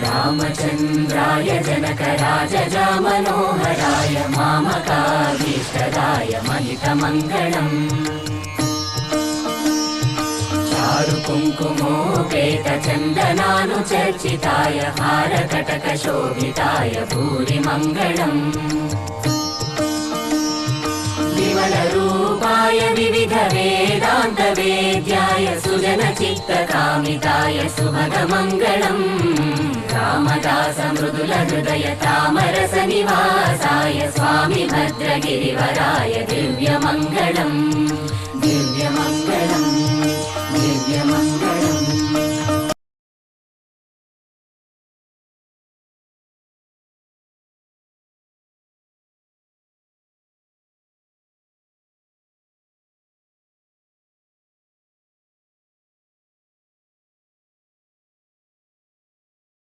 रामचन्द्राय जनकराजजामनोहराय मामकाभीष्टदाय महितमङ्गलम् चारुकुङ्कुमोपेतचन्दनानुचर्चिताय हारकटकशोभिताय भूरिमङ्गलम् विमलरूपाय विविधवेदान्तवेद्याय सुजनचित्तकामिताय सुभगमङ्गलम् रामदासमृदुलहृदय तामरसनिवासाय स्वामि भद्रगिरिवराय दिव्यमङ्गलम् दिव्यमङ्गलम् दिव्यमङ्गलम्